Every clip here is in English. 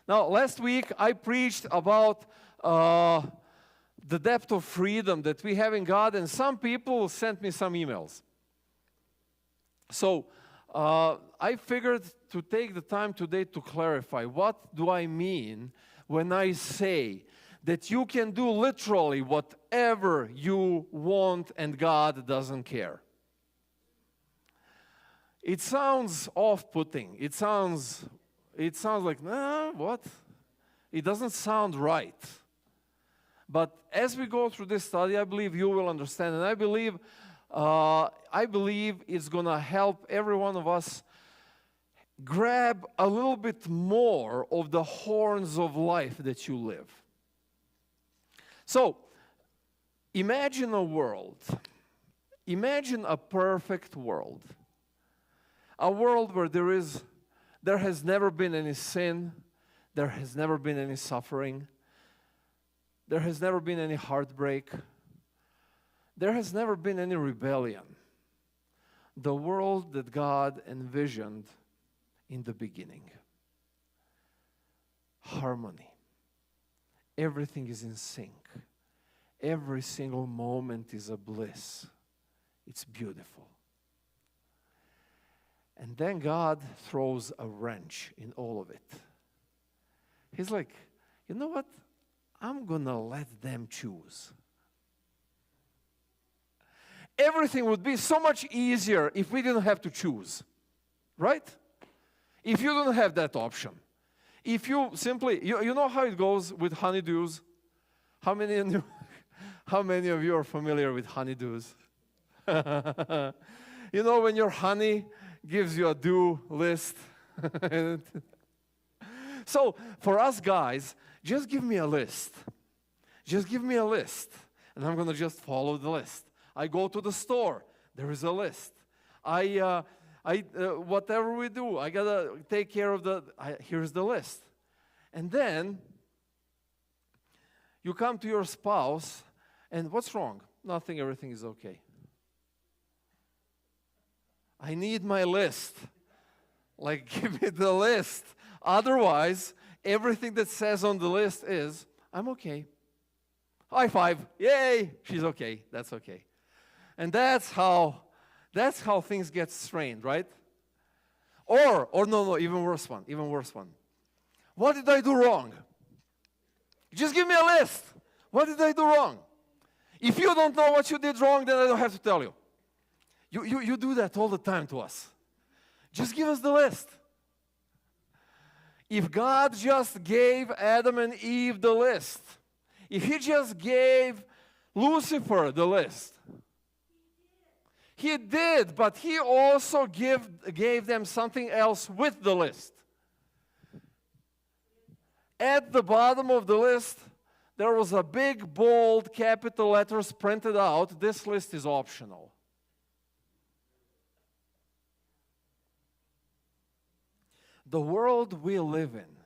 Now, last week I preached about the depth of freedom that we have in God, and some people sent me some emails. So I figured to take the time today to clarify, what do I mean when I say that you can do literally whatever you want and God doesn't care? It sounds off-putting. It sounds like, nah, what? It doesn't sound right. But as we go through this study, I believe you will understand, and I believe it's going to help every one of us grab a little bit more of the horns of life that you live. So, imagine a world. Imagine a perfect world. A world where there has never been any sin, there has never been any suffering, there has never been any heartbreak, there has never been any rebellion. The world that God envisioned in the beginning. Harmony. Everything is in sync. Every single moment is a bliss. It's beautiful. And then God throws a wrench in all of it. He's like, you know what? I'm going to let them choose. Everything would be so much easier if we didn't have to choose. Right? If you don't have that option. If you simply, you know how it goes with honeydews? How many of you are familiar with honeydews? You know when your honey gives you a do list. So for us guys, just give me a list. Just give me a list. And I'm going to just follow the list. I go to the store. There is a list. Whatever we do, I got to take care of here's the list. And then you come to your spouse, and what's wrong? Nothing, everything is okay. I need my list. Like, give me the list. Otherwise, everything that says on the list is, I'm okay. High five. Yay. She's okay. That's okay. And that's how things get strained, right? Or no, even worse one. What did I do wrong? Just give me a list. What did I do wrong? If you don't know what you did wrong, then I don't have to tell you. You do that all the time to us. Just give us the list. If God just gave Adam and Eve the list, if He just gave Lucifer the list, He did, but He also gave them something else with the list. At the bottom of the list, there was a big, bold, capital letters printed out. This list is optional. The world we live in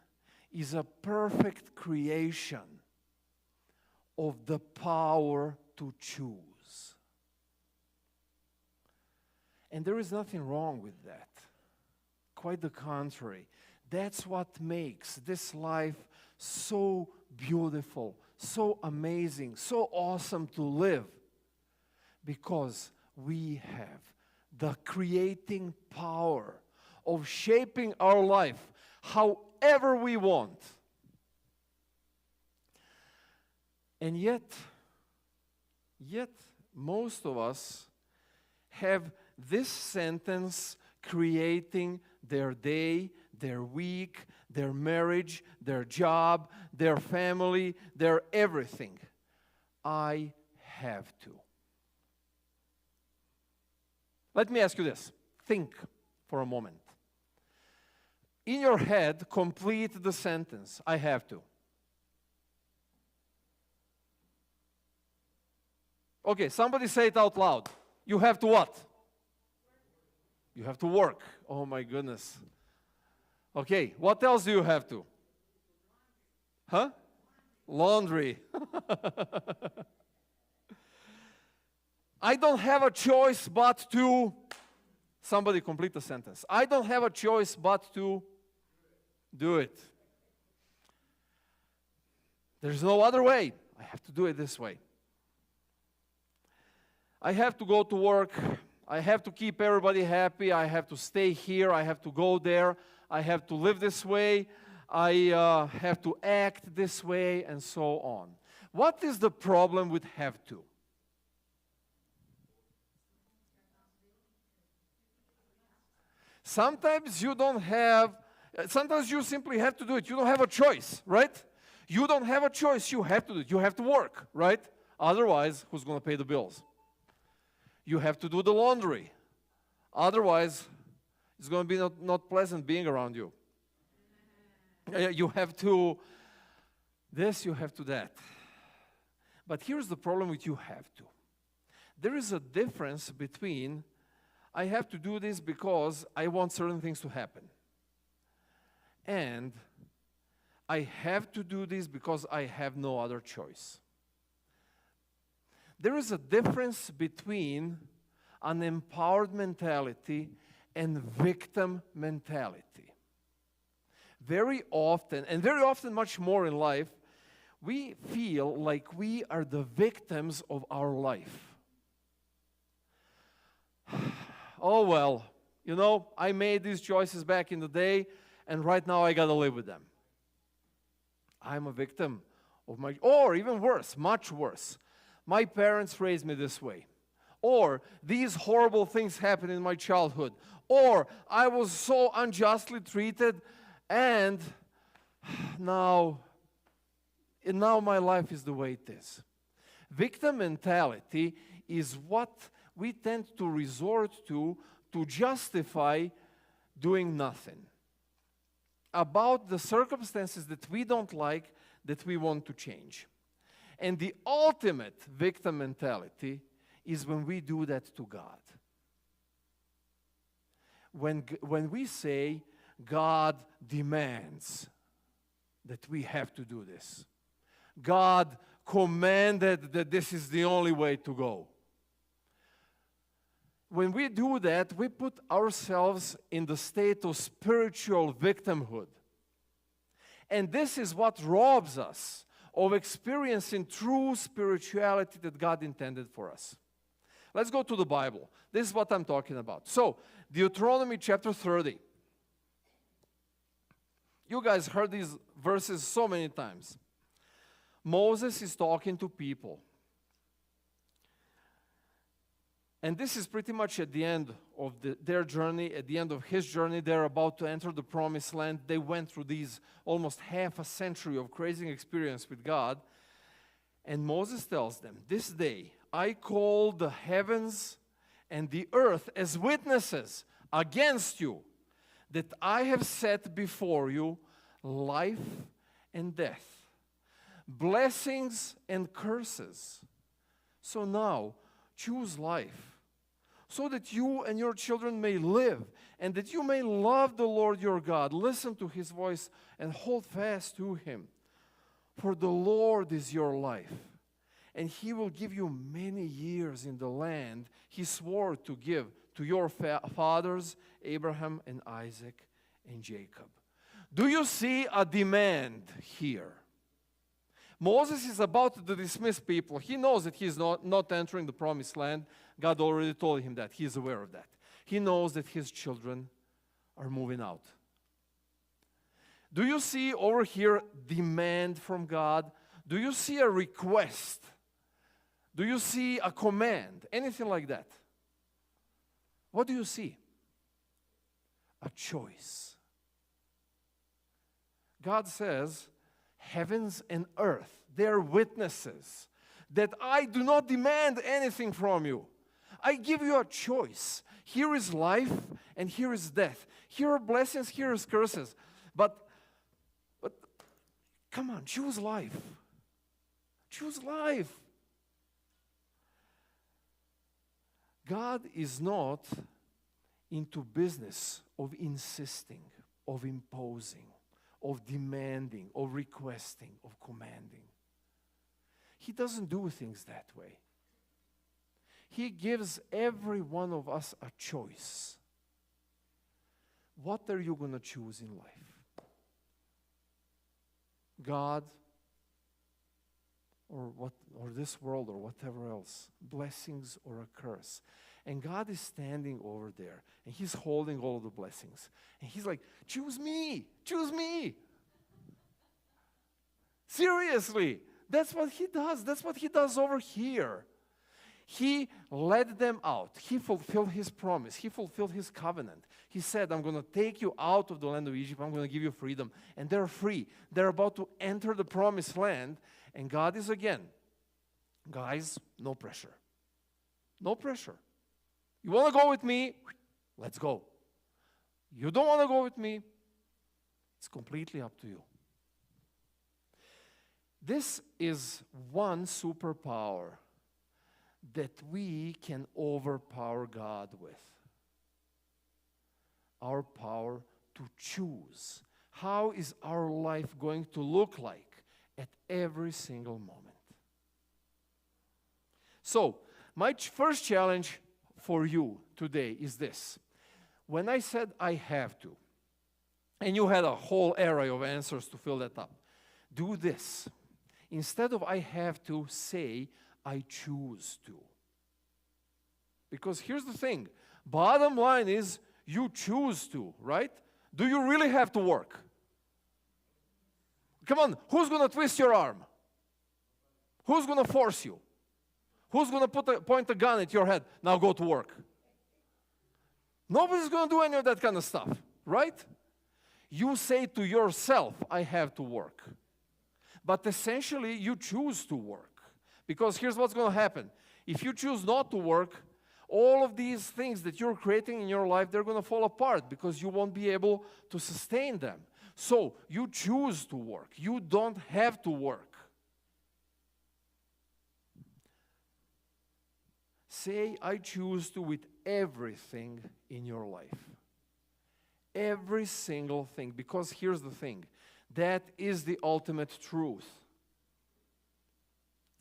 is a perfect creation of the power to choose. And there is nothing wrong with that. Quite the contrary. That's what makes this life so beautiful, so amazing, so awesome to live. Because we have the creating power of shaping our life however we want. And yet most of us have this sentence creating their day, their week, their marriage, their job, their family, their everything. I have to. Let me ask you this. Think for a moment. In your head, complete the sentence, I have to. Okay, somebody say it out loud. You have to what? You have to work. Oh my goodness. Okay, what else do you have to? Huh? Laundry. I don't have a choice but to... Somebody complete the sentence. I don't have a choice but to do it. There's no other way. I have to do it this way. I have to go to work. I have to keep everybody happy. I have to stay here. I have to go there. I have to live this way. I have to act this way, and so on. What is the problem with have to? Sometimes you don't have, sometimes you simply have to do it. You don't have a choice, right? You don't have a choice. You have to do it. You have to work, right? Otherwise, who's going to pay the bills? You have to do the laundry. Otherwise, it's going to be not pleasant being around you. You have to this, you have to that. But here's the problem with you have to. There is a difference between I have to do this because I want certain things to happen, and I have to do this because I have no other choice. There is a difference between an empowered mentality and victim mentality. Very often, and very often much more in life, we feel like we are the victims of our life. Oh, well, you know, I made these choices back in the day, and right now I got to live with them. I'm a victim of my, or even worse, much worse. My parents raised me this way. Or these horrible things happened in my childhood. Or I was so unjustly treated, and now my life is the way it is. Victim mentality is what we tend to resort to justify doing nothing about the circumstances that we don't like, that we want to change. And the ultimate victim mentality is when we do that to God. When we say, God demands that we have to do this. God commanded that this is the only way to go. When we do that, we put ourselves in the state of spiritual victimhood. And this is what robs us of experiencing true spirituality that God intended for us. Let's go to the Bible. This is what I'm talking about. So, Deuteronomy chapter 30. You guys heard these verses so many times. Moses is talking to people. And this is pretty much at the end of their journey, at the end of his journey. They're about to enter the promised land. They went through these almost half a century of crazy experience with God. And Moses tells them, this day I call the heavens and the earth as witnesses against you, that I have set before you life and death, blessings and curses. So now choose life, so that you and your children may live, and that you may love the Lord your God, listen to his voice, and hold fast to him. For the Lord is your life, and he will give you many years in the land he swore to give to your fathers, Abraham and Isaac and Jacob. Do you see a demand here? Moses is about to dismiss people. He knows that he's not entering the promised land. God already told him that. He's aware of that. He knows that his children are moving out. Do you see over here demand from God? Do you see a request? Do you see a command? Anything like that? What do you see? A choice. God says, heavens and earth, they're witnesses that I do not demand anything from you. I give you a choice. Here is life and here is death. Here are blessings, here is curses. But come on, choose life. Choose life. God is not into business of insisting, of imposing, of demanding, of requesting, of commanding. He doesn't do things that way. He gives every one of us a choice. What are you going to choose in life? God or this world or whatever else, blessings or a curse. And God is standing over there, and he's holding all of the blessings. And he's like, choose me, choose me. Seriously, that's what he does. That's what he does over here. He led them out. He fulfilled his promise. He fulfilled his covenant. He said, I'm going to take you out of the land of Egypt. I'm going to give you freedom. And they're free. They're about to enter the promised land. And God is again, guys, no pressure. No pressure. You want to go with me? Let's go. You don't want to go with me? It's completely up to you. This is one superpower that we can overpower God with. Our power to choose. How is our life going to look like at every single moment? So, my first challenge for you today is this. When I said I have to, and you had a whole array of answers to fill that up, do this. Instead of I have to, say I choose to. Because here's the thing. Bottom line is you choose to, right? Do you really have to work? Come on, who's going to twist your arm? Who's going to force you? Who's going to point a gun at your head? Now go to work. Nobody's going to do any of that kind of stuff, right? You say to yourself, I have to work. But essentially, you choose to work. Because here's what's going to happen. If you choose not to work, all of these things that you're creating in your life, they're going to fall apart because you won't be able to sustain them. So, you choose to work. You don't have to work. Say, I choose to with everything in your life. Every single thing. Because here's the thing. That is the ultimate truth.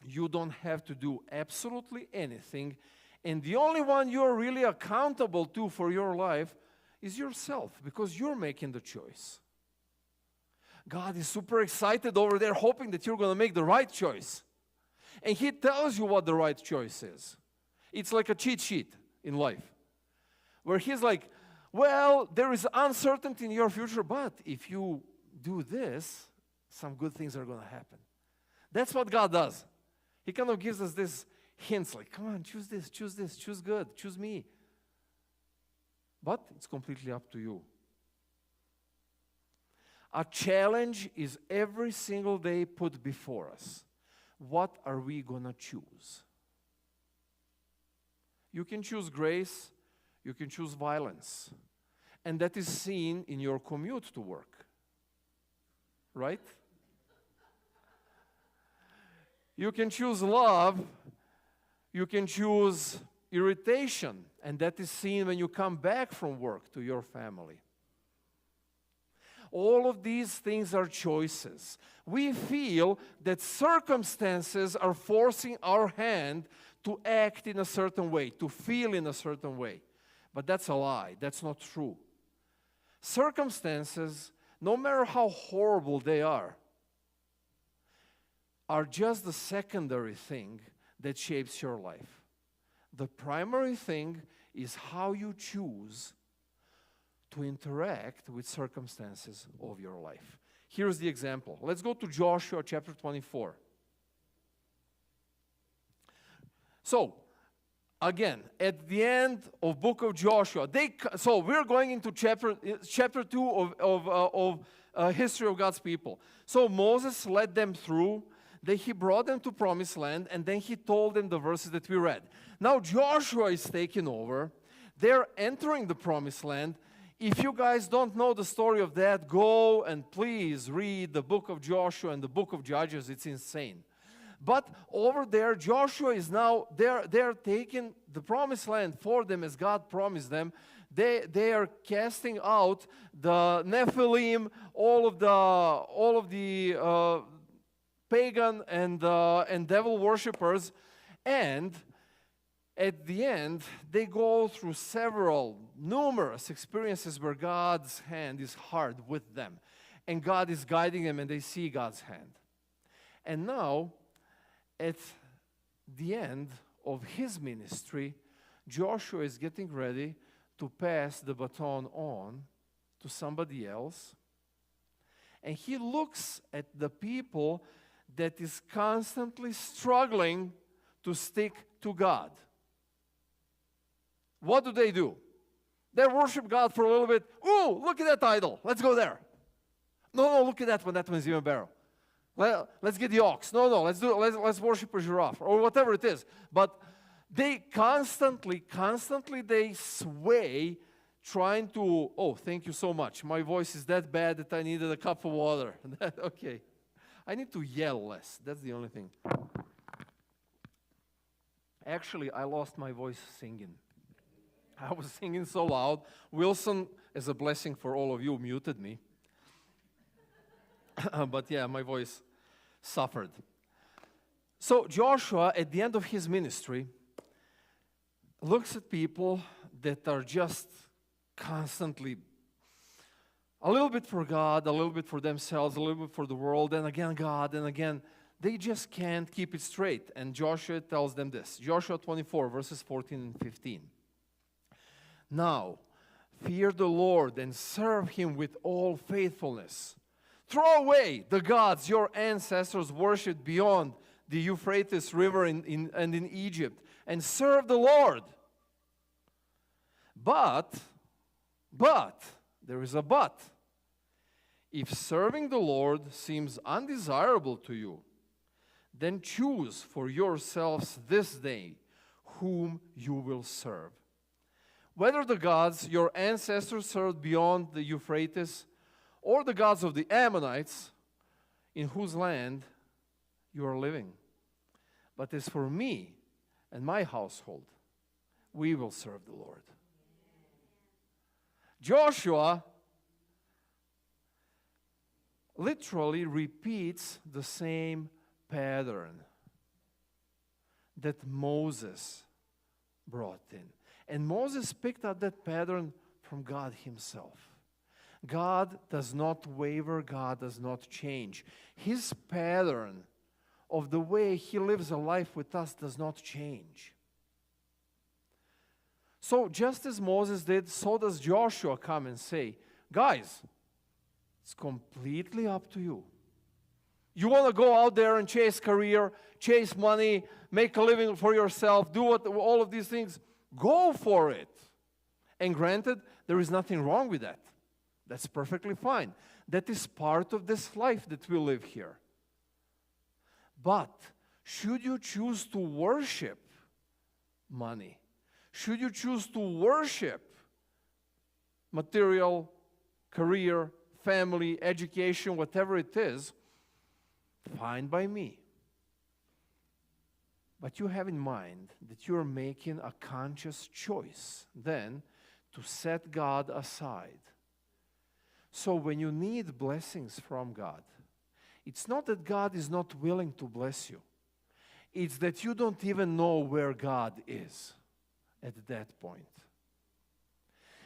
You don't have to do absolutely anything. And the only one you're really accountable to for your life is yourself. Because you're making the choice. God is super excited over there hoping that you're going to make the right choice. And He tells you what the right choice is. It's like a cheat sheet in life. Where He's like, well, there is uncertainty in your future, but if you do this, some good things are going to happen. That's what God does. He kind of gives us these hints like, come on, choose this, choose good, choose me. But it's completely up to you. A challenge is every single day put before us. What are we going to choose? You can choose grace, you can choose violence. And that is seen in your commute to work. Right? You can choose love, you can choose irritation, and that is seen when you come back from work to your family. All of these things are choices. We feel that circumstances are forcing our hand to act in a certain way, to feel in a certain way. But that's a lie. That's not true. Circumstances, no matter how horrible they are just the secondary thing that shapes your life. The primary thing is how you choose to interact with circumstances of your life. Here's the example. Let's go to Joshua chapter 24. So, again, at the end of book of Joshua, so we're going into chapter 2 of history of God's people. So Moses led them through. He brought them to promised land, and then he told them the verses that we read. Now Joshua is taking over. They're entering the promised land. If you guys don't know the story of that, go and please read the book of Joshua and the book of Judges. It's insane. But over there, Joshua is now, they're taking the promised land for them as God promised them. They are casting out the Nephilim, all of the pagan and devil worshippers, and at the end, they go through numerous experiences where God's hand is hard with them. And God is guiding them and they see God's hand. And now, at the end of his ministry, Joshua is getting ready to pass the baton on to somebody else. And he looks at the people that is constantly struggling to stick to God. What do? They worship God for a little bit. Ooh, look at that idol. Let's go there. No, look at that one. That one's even better. Let's get the ox. No, let's worship a giraffe or whatever it is. But they constantly they sway, trying to, oh, thank you so much. My voice is that bad that I needed a cup of water. Okay. I need to yell less. That's the only thing. Actually, I lost my voice singing. I was singing so loud. Wilson, as a blessing for all of you, muted me. But yeah, my voice suffered. So Joshua, at the end of his ministry, looks at people that are just constantly a little bit for God, a little bit for themselves, a little bit for the world, and again God, and again. They just can't keep it straight. And Joshua tells them this. Joshua 24, verses 14 and 15. Now, fear the Lord and serve Him with all faithfulness. Throw away the gods your ancestors worshipped beyond the Euphrates River and in Egypt, and serve the Lord. But, there is a but. If serving the Lord seems undesirable to you, then choose for yourselves this day whom you will serve. Whether the gods your ancestors served beyond the Euphrates, or the gods of the Ammonites, in whose land you are living. But as for me and my household, we will serve the Lord. Joshua literally repeats the same pattern that Moses brought in. And Moses picked up that pattern from God Himself. God does not waver, God does not change. His pattern of the way He lives a life with us does not change. So just as Moses did, so does Joshua come and say, guys, it's completely up to you. You want to go out there and chase career, chase money, make a living for yourself, do all of these things, go for it. And granted, there is nothing wrong with that. That's perfectly fine. That is part of this life that we live here. But should you choose to worship money, should you choose to worship material, career, family, education, whatever it is, fine by me. But you have in mind that you're making a conscious choice then to set God aside. So when you need blessings from God, it's not that God is not willing to bless you. It's that you don't even know where God is at that point.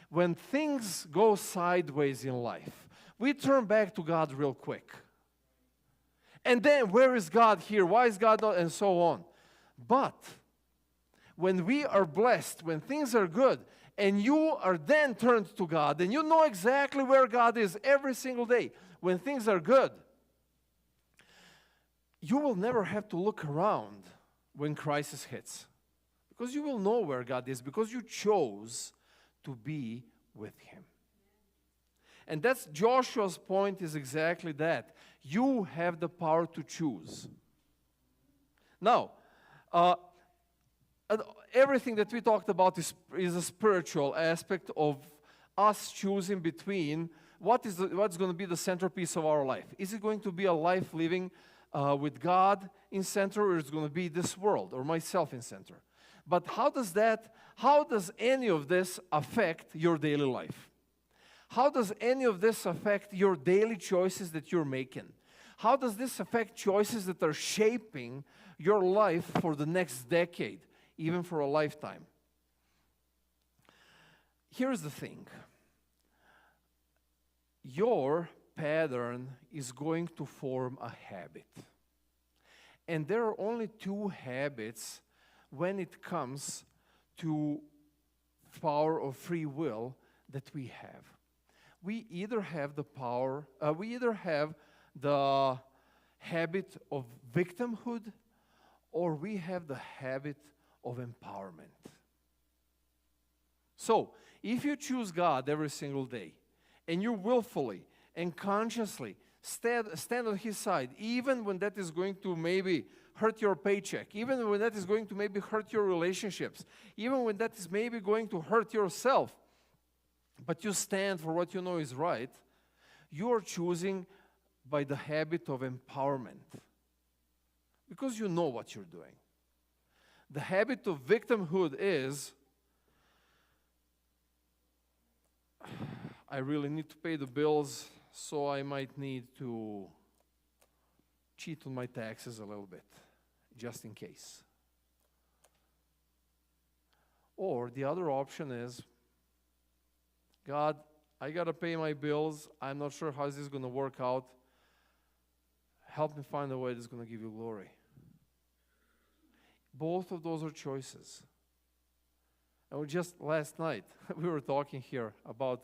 When things go sideways in life, we turn back to God real quick. And then, where is God here? Why is God not? And so on. But when we are blessed, when things are good, and you are then turned to God, and you know exactly where God is every single day, when things are good, you will never have to look around when crisis hits. Because you will know where God is, because you chose to be with Him. And that's Joshua's point, is exactly that. You have the power to choose. Now, everything that we talked about is a spiritual aspect of us choosing between what's going to be the centerpiece of our life. Is it going to be a life living with God in center, or is it going to be this world or myself in center? But how does any of this affect your daily life? How does any of this affect your daily choices that you're making? How does this affect choices that are shaping your life for the next decade, even for a lifetime? Here's the thing. Your pattern is going to form a habit. And there are only two habits when it comes to power of free will that we have. We either have the power, we either have the habit of victimhood, or we have the habit of empowerment. So, if you choose God every single day, and you willfully and consciously stand on His side, even when that is going to maybe hurt your paycheck, even when that is going to maybe hurt your relationships, even when that is maybe going to hurt yourself, but you stand for what you know is right, you are choosing by the habit of empowerment, because you know what you're doing. The habit of victimhood is, I really need to pay the bills, so I might need to cheat on my taxes a little bit, just in case. Or the other option is, God, I got to pay my bills. I'm not sure how this is going to work out. Help me find a way that's going to give you glory. Both of those are choices. And just last night, we were talking here about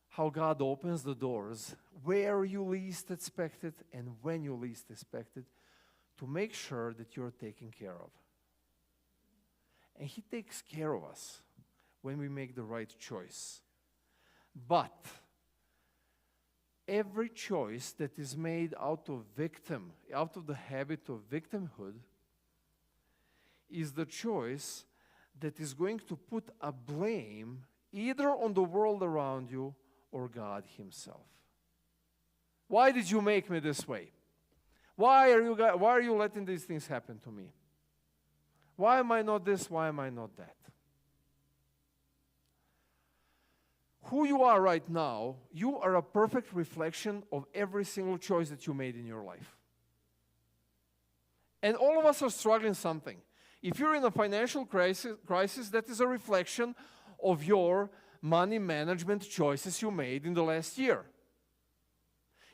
how God opens the doors where you least expect it and when you least expect it, to make sure that you're taken care of. And He takes care of us when we make the right choice. But every choice that is made out of the habit of victimhood, is the choice that is going to put a blame either on the world around you or God Himself. Why did you make me this way? Why are you letting these things happen to me? Why am I not this? Why am I not that? Who you are right now, you are a perfect reflection of every single choice that you made in your life. And all of us are struggling something. If you're in a financial crisis, that is a reflection of your money management choices you made in the last year.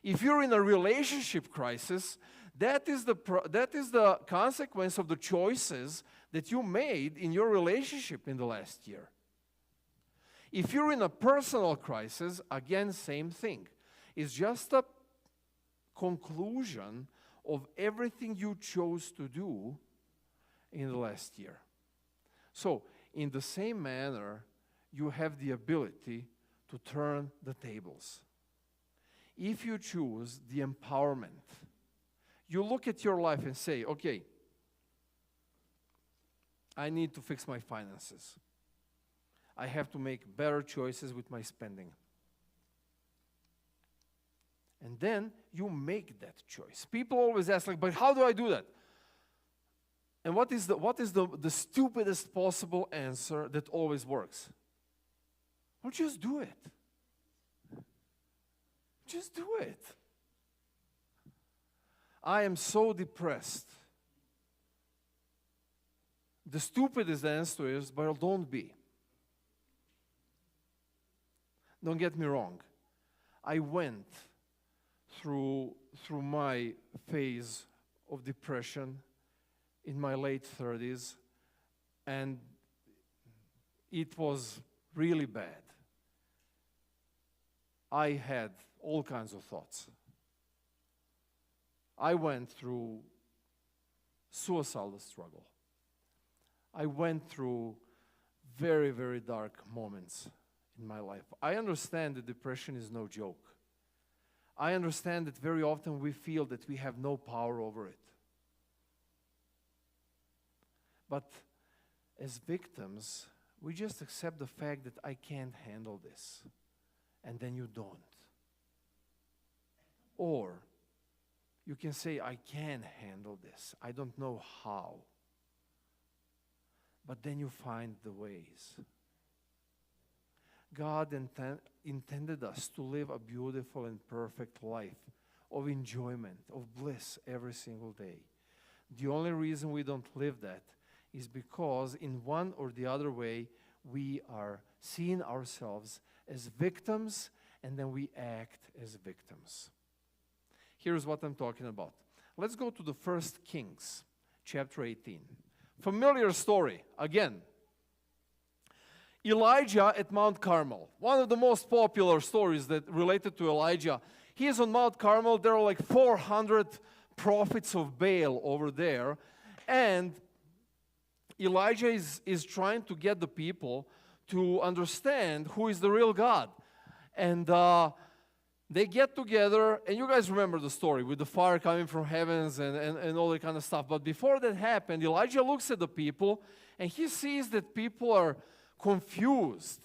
If you're in a relationship crisis, that is the consequence of the choices that you made in your relationship in the last year. If you're in a personal crisis, again, same thing. It's just a conclusion of everything you chose to do in the last year. So, in the same manner, you have the ability to turn the tables. If you choose the empowerment, you look at your life and say, okay, I need to fix my finances. I have to make better choices with my spending. And then you make that choice. People always ask, like, but how do I do that? And what is the stupidest possible answer that always works? Well, just do it. Just do it. I am so depressed. The stupidest answer is, well, don't be. Don't get me wrong. I went through my phase of depression in my late 30s, and it was really bad. I had all kinds of thoughts. I went through suicidal struggle. I went through very, very dark moments in my life. I understand that depression is no joke. I understand that very often we feel that we have no power over it. But as victims, we just accept the fact that I can't handle this, and then you don't. Or you can say, I can handle this. I don't know how. But then you find the ways. God intended us to live a beautiful and perfect life of enjoyment, of bliss every single day. The only reason we don't live that is because in one or the other way, we are seeing ourselves as victims, and then we act as victims. Here's what I'm talking about. Let's go to the 1 Kings, chapter 18. Familiar story, again. Elijah at Mount Carmel. One of the most popular stories that related to Elijah. He is on Mount Carmel. There are like 400 prophets of Baal over there. And Elijah is trying to get the people to understand who is the real God. And they get together, and you guys remember the story with the fire coming from heavens and all that kind of stuff. But before that happened, Elijah looks at the people, and he sees that people are confused.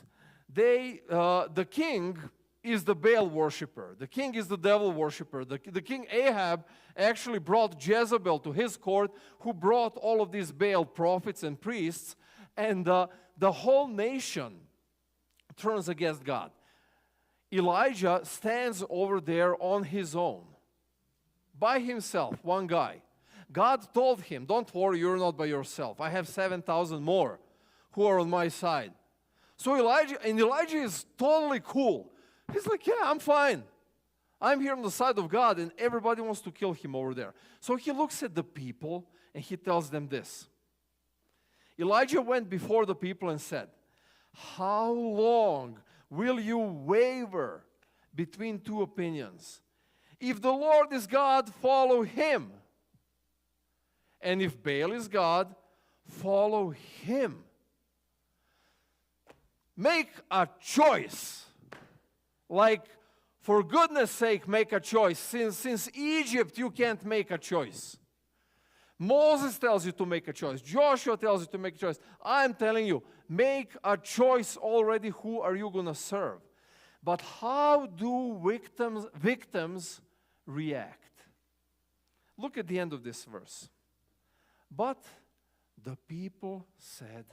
The king is the Baal worshiper. The king is the devil worshiper. The king Ahab actually brought Jezebel to his court, who brought all of these Baal prophets and priests, and the whole nation turns against God. Elijah stands over there on his own, by himself, one guy. God told him, don't worry, you're not by yourself. I have 7,000 more who are on my side. So Elijah is totally cool. He's like, yeah, I'm fine. I'm here on the side of God, and everybody wants to kill him over there. So he looks at the people, and he tells them this. Elijah went before the people and said, how long will you waver between two opinions? If the Lord is God, follow him. And if Baal is God, follow him. Make a choice. Like, for goodness sake, make a choice. Since Egypt, you can't make a choice. Moses tells you to make a choice. Joshua tells you to make a choice. I'm telling you, make a choice already. Who are you going to serve? But how do victims react? Look at the end of this verse. But the people said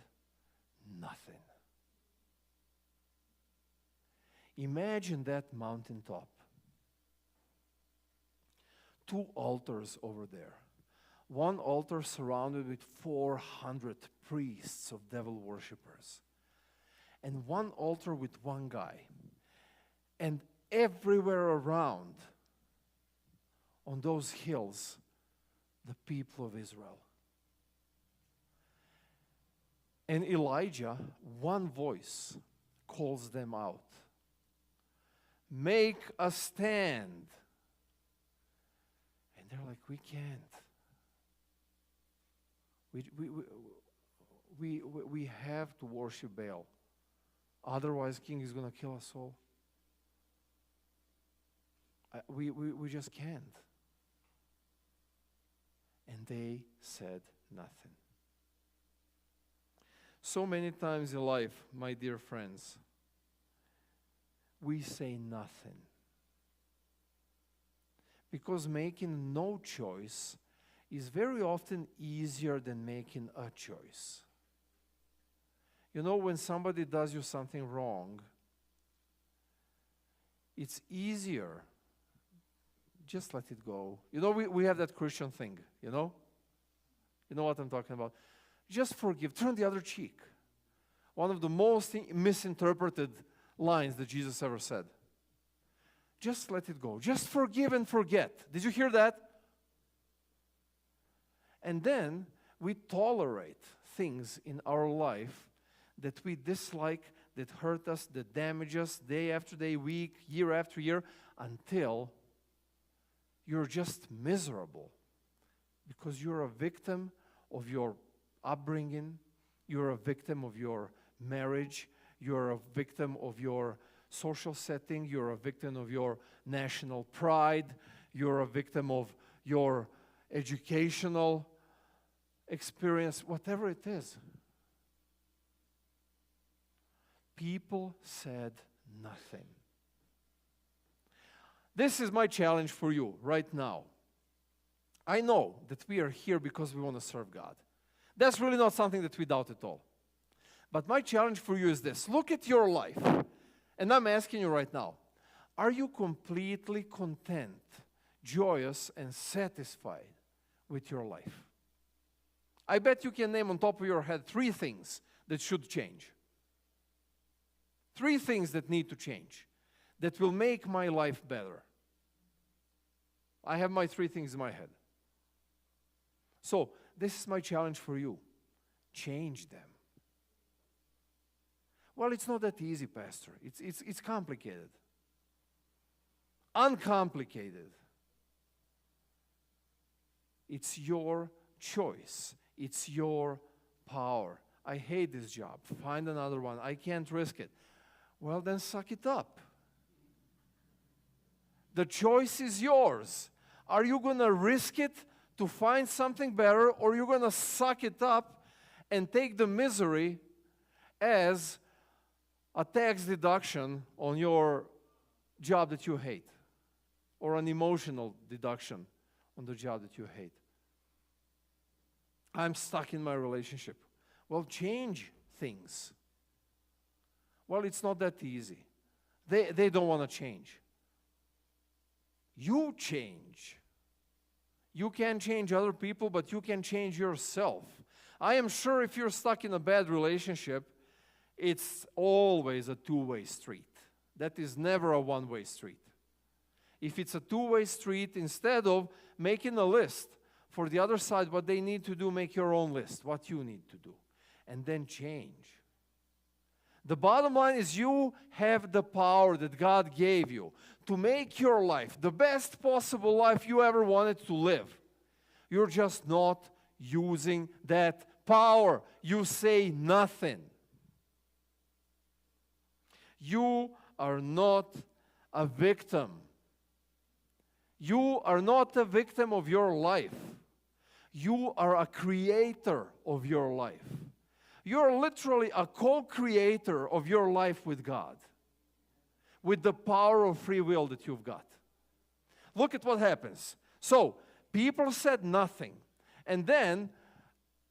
nothing. Imagine that mountaintop. 2 altars over there. One altar surrounded with 400 priests of devil worshippers. And one altar with one guy. And everywhere around, on those hills, the people of Israel. And Elijah, one voice, calls them out. Make a stand. And they're like, we can't. We have to worship Baal. Otherwise, king is going to kill us all. We just can't. And they said nothing. So many times in life, my dear friends, we say nothing. Because making no choice is very often easier than making a choice. You know, when somebody does you something wrong, it's easier. Just let it go. You know, we have that Christian thing, you know? You know what I'm talking about? Just forgive. Turn the other cheek. One of the most misinterpreted lines that Jesus ever said. Just let it go. Just forgive and forget. Did you hear that? And then we tolerate things in our life that we dislike, that hurt us, that damage us day after day, week, year after year, until you're just miserable because you're a victim of your upbringing, you're a victim of your marriage, you're a victim of your social setting, you're a victim of your national pride, you're a victim of your educational experience, whatever it is. People said nothing. This is my challenge for you right now. I know that we are here because we want to serve God. That's really not something that we doubt at all. But my challenge for you is this. Look at your life. And I'm asking you right now, are you completely content, joyous, and satisfied with your life? I bet you can name on top of your head 3 things that should change. 3 things that need to change, that will make my life better. I have my 3 things in my head. So this is my challenge for you. Change them. Well, it's not that easy, Pastor. It's complicated. Uncomplicated. It's your choice. It's your power. I hate this job. Find another one. I can't risk it. Well, then suck it up. The choice is yours. Are you going to risk it to find something better, or are you going to suck it up and take the misery as a tax deduction on your job that you hate, or an emotional deduction on the job that you hate? I'm stuck in my relationship. Well, change things. Well, it's not that easy. They don't want to change. You change. You can change other people, but you can change yourself. I am sure if you're stuck in a bad relationship, it's always a two-way street. That is never a one-way street. If it's a two-way street, instead of making a list for the other side, what they need to do, make your own list, what you need to do, and then change. The bottom line is you have the power that God gave you to make your life the best possible life you ever wanted to live. You're just not using that power. You say nothing. You are not a victim. You are not a victim of your life. You are a creator of your life. You're literally a co-creator of your life with God, with the power of free will that you've got. Look at what happens. So, people said nothing. And then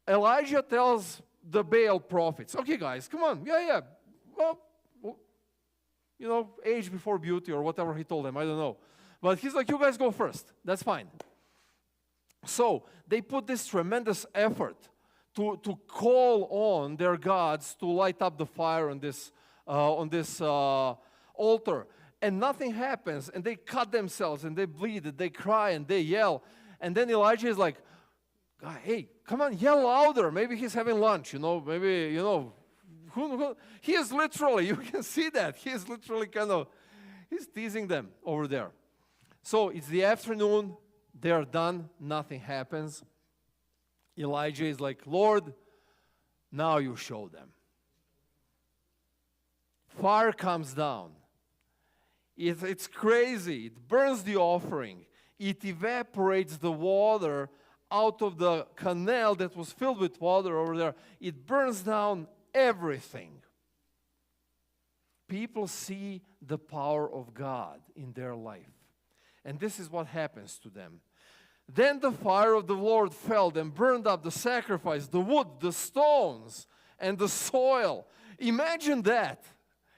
Elijah tells the Baal prophets, okay guys, come on, yeah. Well, you know, age before beauty or whatever he told them, I don't know. But he's like, you guys go first. That's fine. So, they put this tremendous effort to call on their gods to light up the fire on this altar. And nothing happens. And they cut themselves and they bleed and they cry and they yell. And then Elijah is like, hey, come on, yell louder. Maybe he's having lunch, maybe, he is literally, you can see that. He is literally he's teasing them over there. So it's the afternoon. They are done. Nothing happens. Elijah is like, Lord, now you show them. Fire comes down. It's crazy. It burns the offering. It evaporates the water out of the canal that was filled with water over there. It burns down everything. People see the power of God in their life. And this is what happens to them. Then the fire of the Lord fell and burned up the sacrifice, the wood, the stones, and the soil. Imagine that.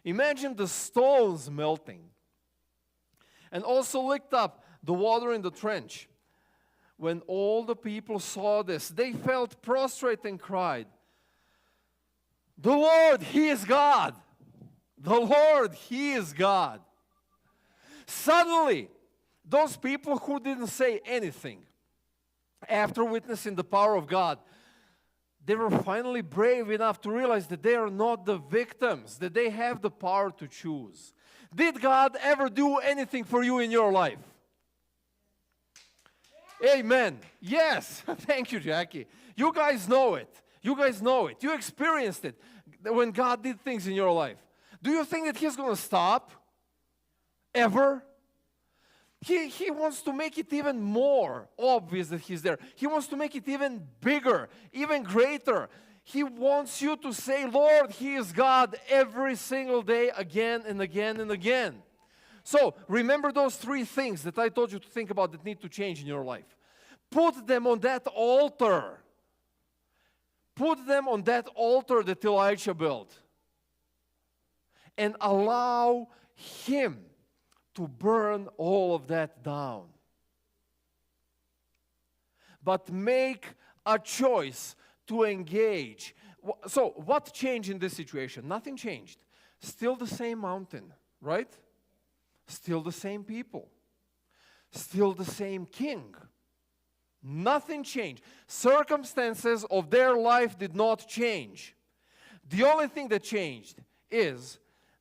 Imagine the stones melting. And also licked up the water in the trench. When all the people saw this, they felt prostrate and cried, the Lord, He is God. The Lord, He is God. Suddenly, those people who didn't say anything after witnessing the power of God, they were finally brave enough to realize that they are not the victims, that they have the power to choose. Did God ever do anything for you in your life? Amen. Yes. Thank you, Jackie. You guys know it. You guys know it. You experienced it when God did things in your life. Do you think that He's going to stop? Ever? He wants to make it even more obvious that He's there. He wants to make it even bigger, even greater. He wants you to say, Lord, He is God every single day, again and again and again. So, remember those three things that I told you to think about that need to change in your life. Put them on that altar. Put them on that altar that Elijah built. And allow Him to burn all of that down. But make a choice to engage. So, what changed in this situation? Nothing changed. Still the same mountain, right? Still the same people. Still the same king. Nothing changed. Circumstances of their life did not change. The only thing that changed is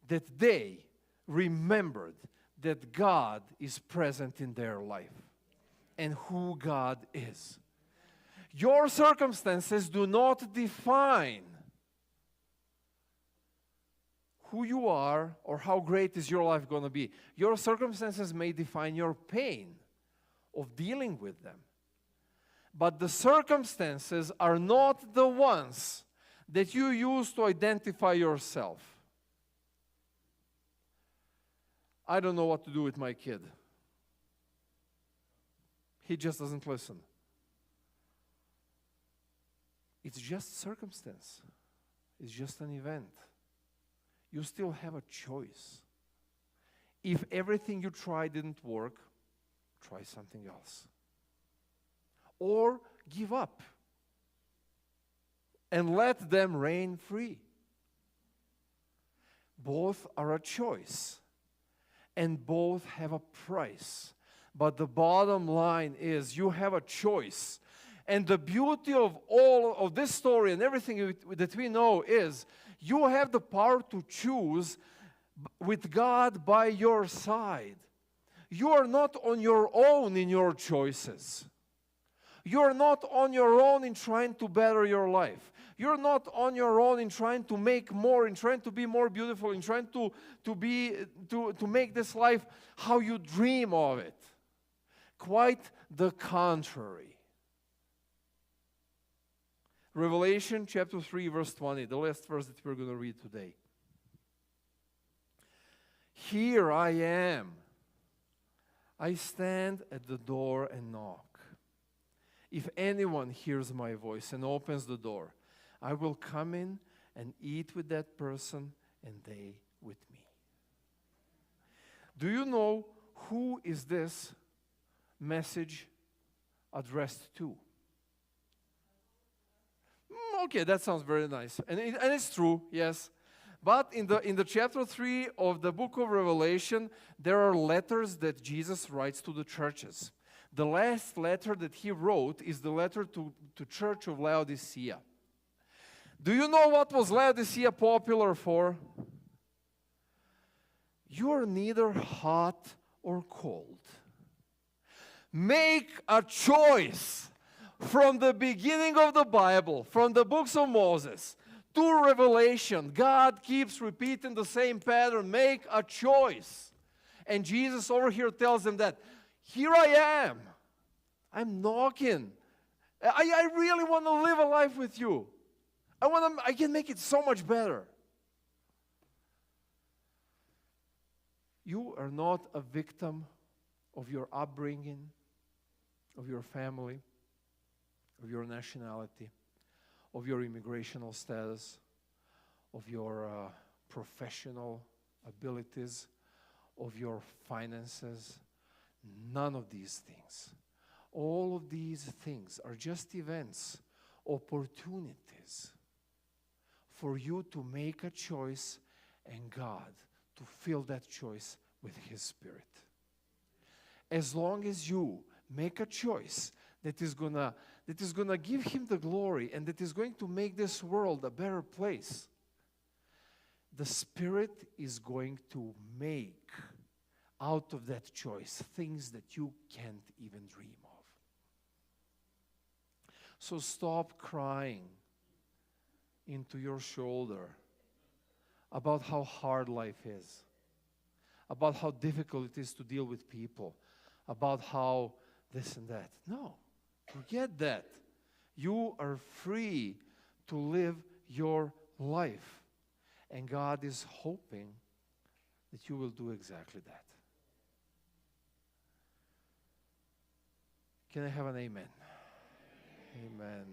that they remembered that God is present in their life and who God is. Your circumstances do not define who you are or how great is your life going to be. Your circumstances may define your pain of dealing with them. But the circumstances are not the ones that you use to identify yourself. I don't know what to do with my kid. He just doesn't listen. It's just circumstance. It's just an event. You still have a choice. If everything you tried didn't work, try something else. Or give up and let them reign free. Both are a choice and both have a price. But the bottom line is you have a choice. And the beauty of all of this story and everything that we know is you have the power to choose with God by your side. You are not on your own in your choices. You are not on your own in trying to better your life. You're not on your own in trying to make more, in trying to be more beautiful, in trying to make this life how you dream of it. Quite the contrary. Revelation chapter 3, verse 20, the last verse that we're going to read today. Here I am. I stand at the door and knock. If anyone hears my voice and opens the door, I will come in and eat with that person and they with me. Do you know who is this message addressed to? Okay, that sounds very nice. And it's true, yes. But in the chapter 3 of the book of Revelation, there are letters that Jesus writes to the churches. The last letter that he wrote is the letter to Church of Laodicea. Do you know what was Laodicea popular for? You are neither hot or cold. Make a choice. From the beginning of the Bible, from the books of Moses to Revelation, God keeps repeating the same pattern. Make a choice. And Jesus over here tells them that, here I am. I'm knocking. I really want to live a life with you. I can make it so much better. You are not a victim of your upbringing, of your family, of your nationality, of your immigrational status, of your professional abilities, of your finances. None of these things. All of these things are just events, opportunities for you to make a choice and God to fill that choice with His Spirit. As long as you make a choice that is gonna give Him the glory and that is going to make this world a better place, the Spirit is going to make out of that choice things that you can't even dream of. So stop crying into your shoulder about how hard life is, about how difficult it is to deal with people, about how this and that. No, forget that. You are free to live your life. And God is hoping that you will do exactly that. Can I have an amen? Amen.